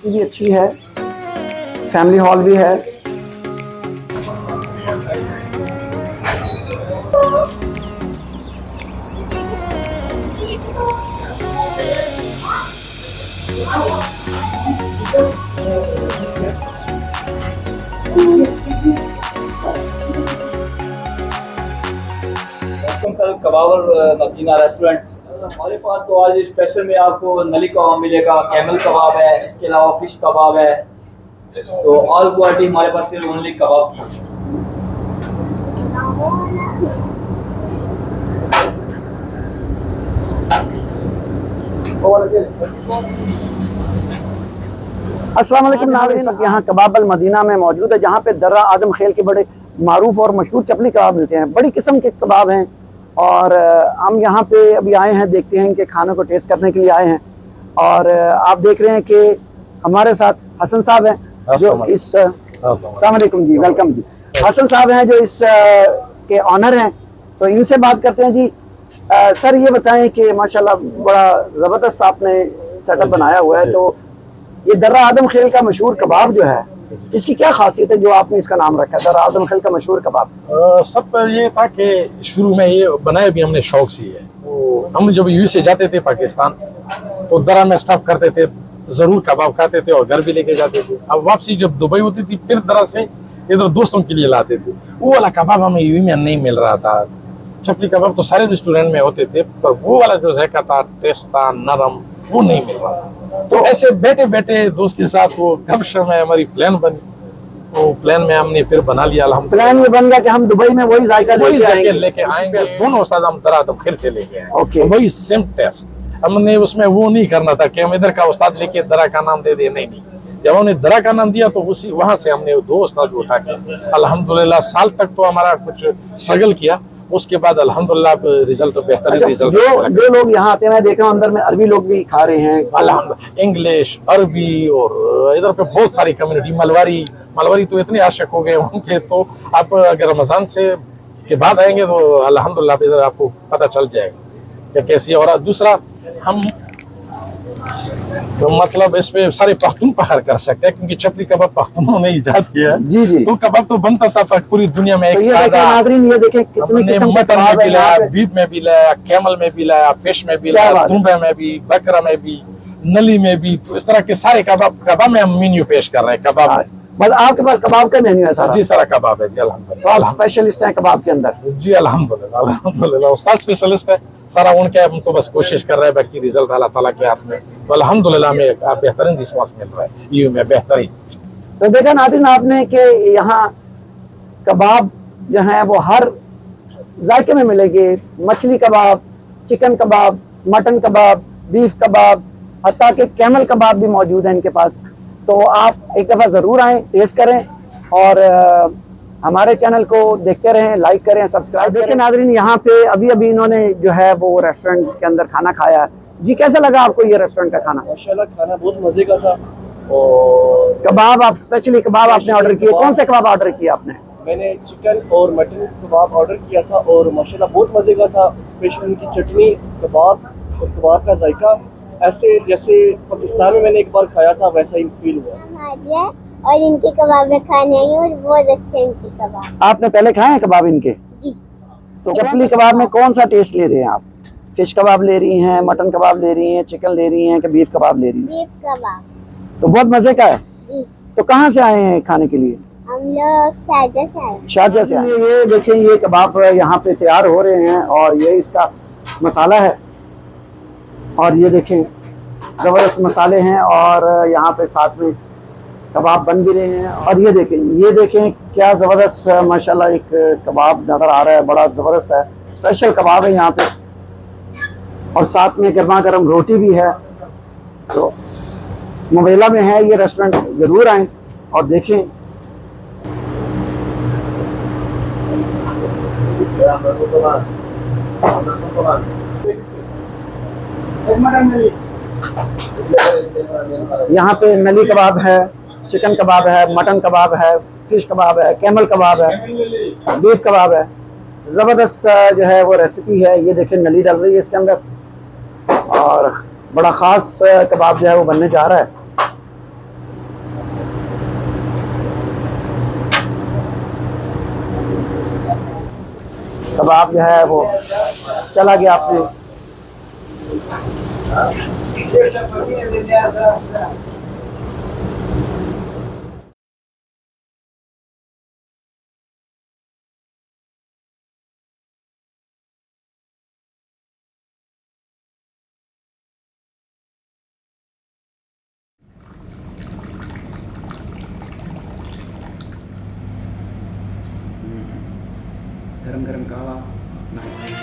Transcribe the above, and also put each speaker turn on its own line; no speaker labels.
Capacity भी अच्छी है, फैमिली हॉल भी है।
सर कबाब मदीना रेस्टोरेंट, हमारे पास तो आज स्पेशल में आपको नली कबाब मिलेगा, कैमल कबाब है, इसके अलावा फिश कबाब है। तो ऑल क्वालिटी हमारे पास सिर्फ ओनली कबाब की।
अस्सलाम वालेकुम नाज़रीन, यहाँ कबाब अल मदीना में मौजूद है, जहाँ पे दर्रा आदम खेल के बड़े मारूफ और मशहूर चपली कबाब मिलते हैं। बड़ी किस्म के कबाब हैं और हम यहाँ पे अभी आए हैं, देखते हैं इनके खानों को टेस्ट करने के लिए आए हैं। और आप देख रहे हैं कि हमारे साथ हसन साहब हैं जो इस अस्सलाम वालेकुम जी, वेलकम जी। हसन साहब हैं जो इस के ऑनर हैं, तो इनसे बात करते हैं जी। सर ये बताएं कि माशाल्लाह बड़ा ज़बरदस्त आपने सेटअप बनाया हुआ है, तो ये दर्रा आदम खेल का मशहूर कबाब जो है, इसकी क्या खासियत है जो आपने इसका नाम रखा है दर्रा आदम खेल का मशहूर कबाब?
सब ये था कि शुरू में ये बनाया भी हमने शौक से है। तो हम जब यूएसए जाते थे पाकिस्तान, तो दर्रा में स्टॉप करते थे, जरूर कबाब खाते थे और घर भी लेके जाते थे। अब वापसी जब दुबई होती थी, फिर दर्रा से इधर दोस्तों के लिए लाते थे। वो वाला कबाब हमें यूएई में नहीं मिल रहा था। चपली कबाब तो सारे रेस्टोरेंट में होते थे, पर वो वाला जो जायका था, टेस्ट था, नरम, वो नहीं मिल रहा था। तो ऐसे बैठे बैठे दोस्त के साथ वो गपशप में हमारी प्लान बनी। वो प्लान में हमने फिर बना लिया।
प्लान ये बन गया कि हम दुबई में वही जायका
लेके आएंगे। दोनों उस्ताद हम दर्रा आदम खेल से लेके आए।
ओके।
वही सेम टेस्ट हमने उसमें वो नहीं करना था कि हम इधर का उस्ताद लेके दर्रा का नाम दे दे, नहीं। जब हमने दर्रा का नाम दिया तो उसी वहां से हमने दो उस्ताद उठा के अल्हम्दुलिल्लाह साल तक तो हमारा कुछ स्ट्रगल किया। उसके बाद अल्हम्दुलिल्लाह रिजल्ट बेहतरीन रिजल्ट।
जो लोग यहाँ आते हैं, देख रहा हूँ अंदर में अरबी लोग भी खा रहे हैं,
अल्हम्दुलिल्लाह इंग्लिश, अरबी और इधर पे बहुत सारी कम्युनिटी, मलवरी तो इतने आशिक हो गए उनके। तो आप अगर रमजान से के बाद आएंगे तो अल्हम्दुलिल्लाह इधर आपको पता चल जाएगा कि कैसी। और दूसरा हम तो मतलब इस पे सारे पख्तून फख्र कर सकते हैं, क्योंकि चपली कबाब पख्तूनों ने इजाद किया है।
जी जी।
तो कबाब तो बनता था पर पूरी दुनिया में एक
तो ये नाज़रीन ये देखें कितनी किस्म के
मटन में भी लाया, बीफ में भी लाया, कैमल में भी लाया, फिश में भी लाया, दुम्बे में भी, बकरा में भी, नली में भी। तो इस तरह के सारे कबाब में हम मेन्यू पेश कर रहे हैं। कबाब में
बस आपके पास कबाब का मेन्यू है सारा?
जी सारा कबाब है जी अल्हम्दुलिल्लाह।
तो आप स्पेशलिस्ट हैं कबाब के अंदर?
जी अल्हम्दुलिल्लाह उस्ताद स्पेशलिस्ट है सारा उनके। हम तो बस कोशिश कर रहे हैं, बाकी रिजल्ट अल्लाह ताला के हाथ में। तो अल्हम्दुलिल्लाह में बेहतरीन रिस्पांस मिल रहा है यू में बेहतरीन।
तो देखा नाज़रीन आपने कि यहाँ कबाब जो है वो हर जायके में मिलेंगे। मछली कबाब, चिकन कबाब, मटन कबाब, बीफ कबाब, हत्ता के कैमल कबाब भी मौजूद है इनके पास। तो आप एक दफ़ा ज़रूर आएँ, टेस्ट करें और हमारे चैनल को देखते रहें, लाइक करें, सब्सक्राइब। देखिए नाज़रीन यहाँ पे अभी इन्होंने जो है वो रेस्टोरेंट के अंदर खाना खाया जी। कैसा लगा आपको ये रेस्टोरेंट का खाना?
माशाल्लाह खाना बहुत मजे का था। और
कबाब आप स्पेशली कबाब आपने ऑर्डर किए, कौन से कबाब ऑर्डर किया आपने?
मैंने चिकन और मटन कबाब ऑर्डर किया था और माशाल्लाह बहुत मजे का था। स्पेशल उनकी चटनी, कबाब और कबाब का जायका ऐसे जैसे पाकिस्तान में मैंने एक बार खाया था वैसा ही फील हुआ।
और इनके कबाब में खाने आई हूँ, बहुत अच्छे इनके कबाब।
आपने पहले खाए हैं कबाब इनके?
जी।
तो चपली कबाब में कौन सा टेस्ट ले रहे हैं आप? फिश कबाब ले रही हैं, मटन कबाब ले रही हैं, चिकन ले रही हैं कि बीफ कबाब ले रही हैं?
बीफ कबाब।
तो बहुत मजे का है
जी।
तो कहाँ से आए हैं खाने के लिए?
हम लोग शारजा से आए।
शारजा से आए। ये देखें ये कबाब यहाँ पे तैयार हो रहे हैं और ये इसका मसाला है। और ये देखें ज़बरदस्त मसाले हैं और यहाँ पे साथ में कबाब बन भी रहे हैं। और ये देखें क्या ज़बरदस्त माशाल्लाह एक कबाब नज़र आ रहा है, बड़ा ज़बरदस्त है। स्पेशल कबाब है यहाँ पे और साथ में गर्मा गर्म रोटी भी है। तो मुवेला में है ये रेस्टोरेंट, ज़रूर आएँ और देखें। यहाँ पे नली कबाब है, चिकन कबाब है, मटन कबाब है, फिश कबाब है, कैमल कबाब है, बीफ कबाब है। ज़बरदस्त जो है वो रेसिपी है। ये देखिए नली डल रही है इसके अंदर और बड़ा ख़ास कबाब जो है वो बनने जा रहा है। कबाब जो है वो चला गया अपने।
गरम गरम कहवा